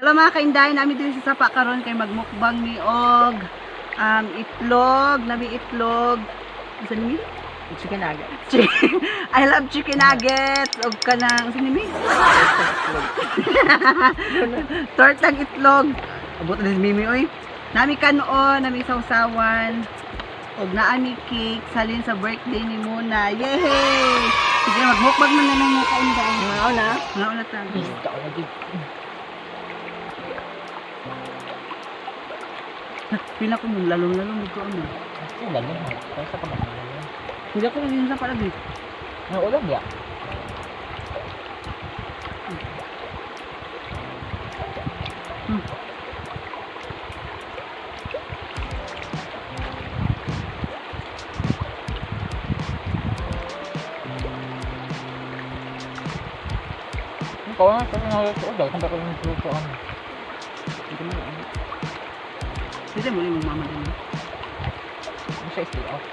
Wala mga kaindahin namin din sa sapa karon kay magmukbang ni og itlog, nabi itlog. Isa ni Chicken nugget. I love chicken nuggets og kanang isa ni tortang itlog. Abot na si Mimi oy. Nami kanon, nami sausawan. Og naami cake salin sa birthday ni Muna. Yay! Sige, magmukbang man na lang mga kaindahin. Ngao na. Ngao na ta. Ikaw lagi. Pila ko mong lalong-lalong dito ano. Ang galing ha. Kaya sa kamay. Hindi ako naging sa palagi. Ang ulam ya. Ikaw na, kasi nalito daw. Sampai ko lang nagluto kami. Hindi mo rin mama din. Ano siya stay off?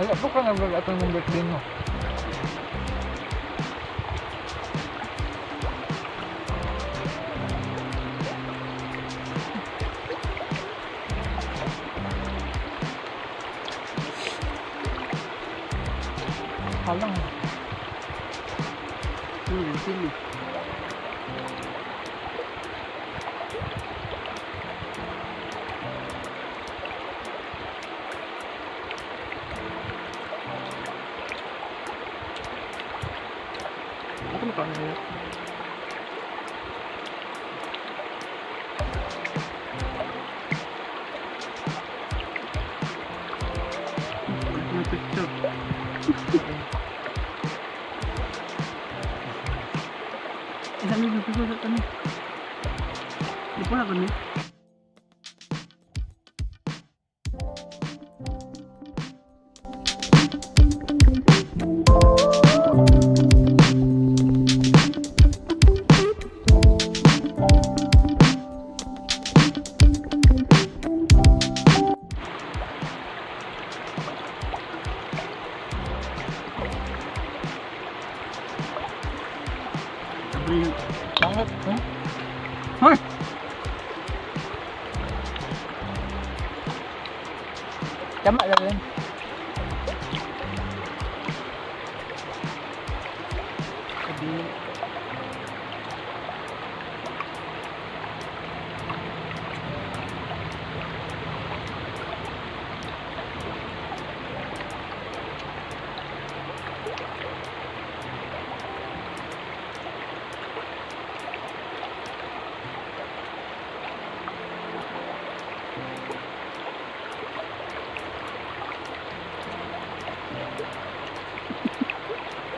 Ay, ako ka nag-vlog ato ng birthday mo. Halang. Sili. Ako makaano nila. May picture. Isang libo piso sa kami. Di pa na kami. Pangit, hmm? Hoy! Tama lang yun. Sabi.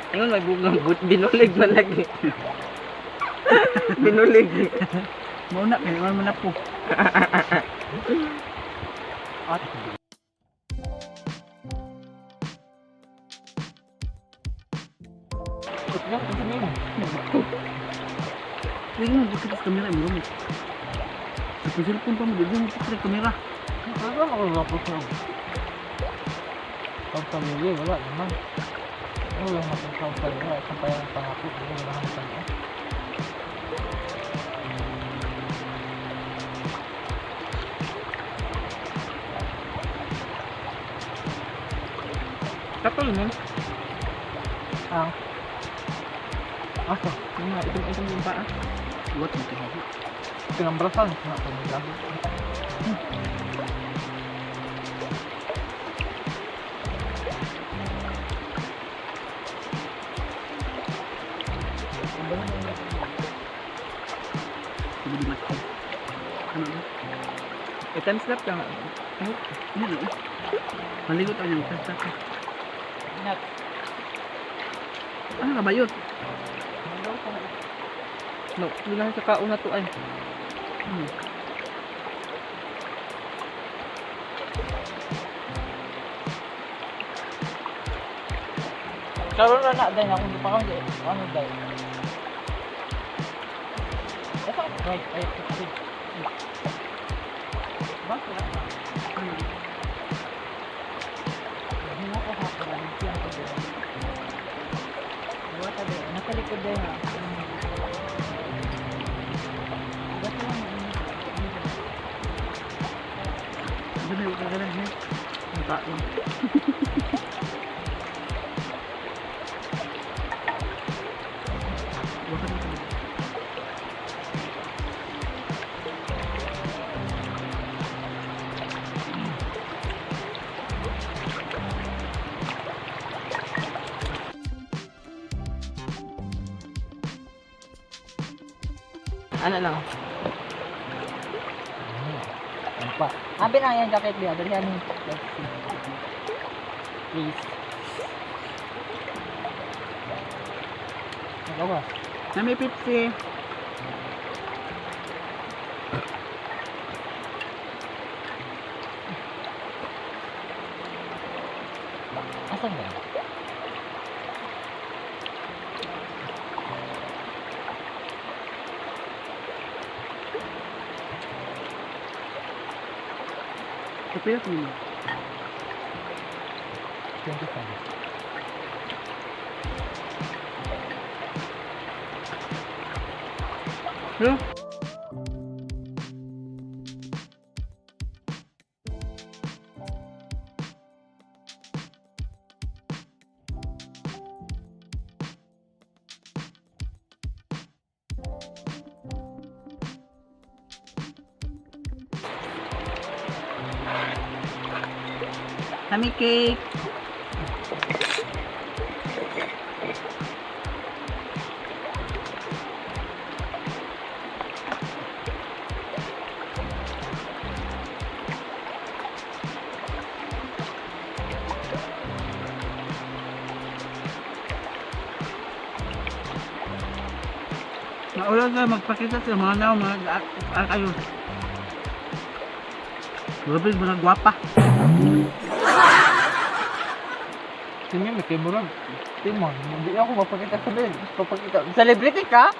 Ayun, may bugang but. Binulig na lagi. Binulig. Mauna, kailangan mo na po. At ikut na, ikut na yun. Huwag mo, bukas sa kamera mo. Sa cellphone pa mo, huwag mo bukas sa kamera. Wala ako lapos na. Pag pamilya, wala naman. Wala naman sa pamilya. Sampai ang pangako, wala naman sa pamilya. Katol mo? Ang asa? Yung nga, itong yung paa. What mo tayo? Pinambrasan. Nga, pamilya. Hindi matay. Ano ba? Time slap lang. Ano ba? Maligot ako yung kastak. Ingat. Ano ka ba yun? No, hindi lang sa kauna to ay. Karon na dahil ako hindi pa kami ano dahil. Right, ay, ay. Bakit? Hindi ako hapon. Hindi ako doon. Wata doon. Nakalikod doon ha. Bakit lang? Dami ko kagalan niya. Ang taon. Bakit ito? Ano lang? Ano pa? Abi na yan jacket niya. Dali yan. Please. Ano ba? Nami Pepsi. Asan ba? Kapiyat mo. 25. Hello? Kami cake. Naulan ka magpakita sa mga nao, mga kayo. Grabe, mga gwapa. Tingnan may kimurag. Timon, hindi ako mapakita sa din. Papakita. Celebrity ka?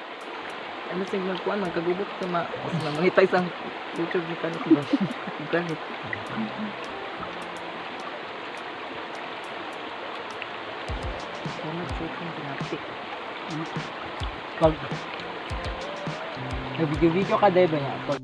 Ano sing magkuan magkagubot sa mangita isang YouTube ni kanito ba? Ganit. Ano check yung pinapik? Pag nag-video ka dahil ba niya? Pag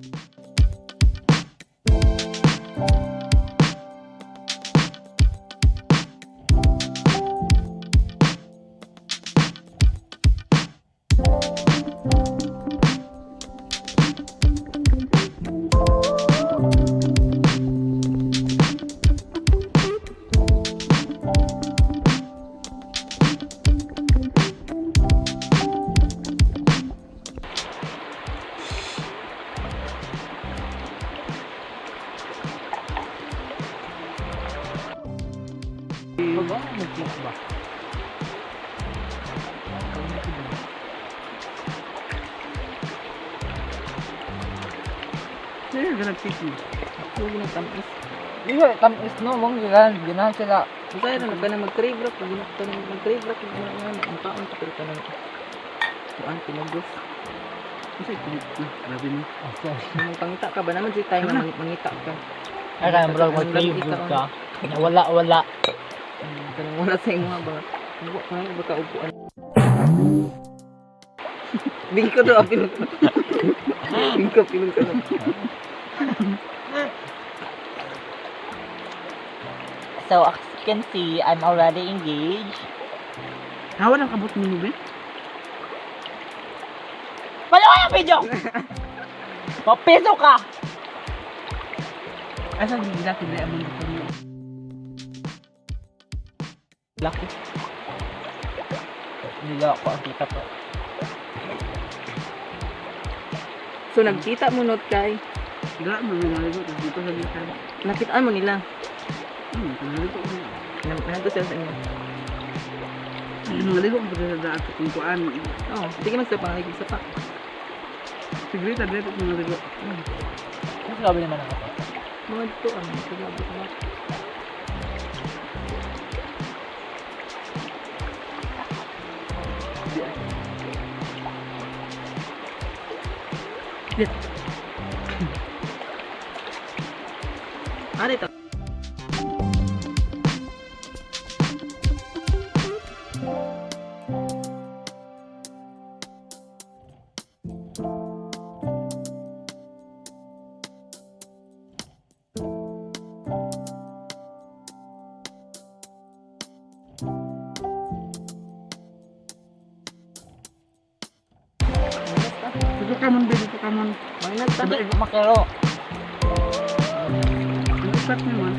ba? Mag-click ba? Sino yung nag-pick mo? Huwag na tamis. Iya, tamis no, mong ganahan sila. Masaya na ka na mag-crave rock, mag-crave rock, ang taon ka ka na. Kuan pinagos. Kasi pilit na. Grabe mo. Nung pangita ka ba naman si tayo Ano? mangita ka. Ay, kaya mo lang mag-crave ka. Wala. Kanang wala sa imo ba. Ubo ka na ba ka upuan. Bingko do apil. Bingko pilong ka na. So, as you can see, I'm already engaged. Hawa ng kabot mo ba? Palo yung video! Papiso ka! Asa hindi natin na amon dito mo. Lucky. Nila ako ang kita po. So nagkita mo not kay. Dala mo na naligo. Dito sa dito. Nakitaan mo nila. Naligo ko. Nandito sila sa inyo. Naligo ko sa daan sa kungkuan. Oo, sige mas sa panglig sa pa. Sige, tabi ko naligo. Mas grabe naman ako. Mga dito ano, sabi ko na. Ano ito? Dito ka man, baby. Dito ka man. Minus ta. Hindi ko makiro. Ang ispat niyo man.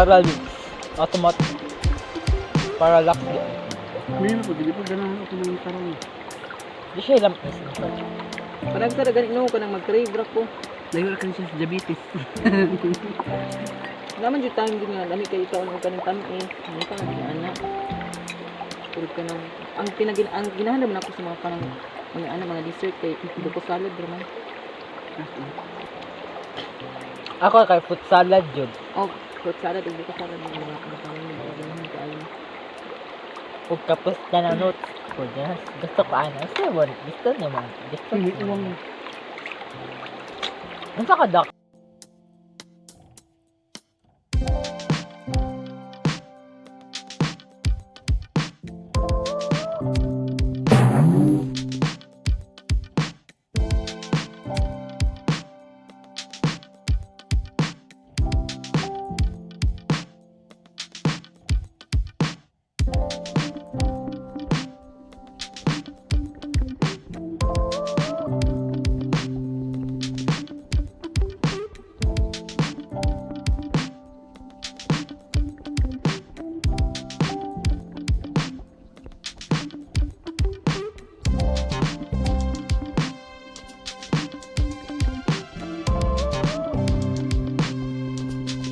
Parallax. Automatic. Parallax. May po, di po ganahan ako ng karoon. Di siya ilang Parang sa ganit no ka nang mag-crave ra ko. Layo ka siya sa diabetes. Naman jud time din nga dami kay ikaw ang kanang tamis. Ano pa nga ana. Tulad ka nang ang ginahanap man ako sa mga kanang mga dessert kay buko salad ra man. Ako kay fruit salad jud. Oh, fruit salad ug buko salad mga kanang mga ganahan kay. Ug tapos na notes ko dyan. Gusto ko ano. Gusto niya man. Gusto Hindi niya. uwang. Ang saka dak.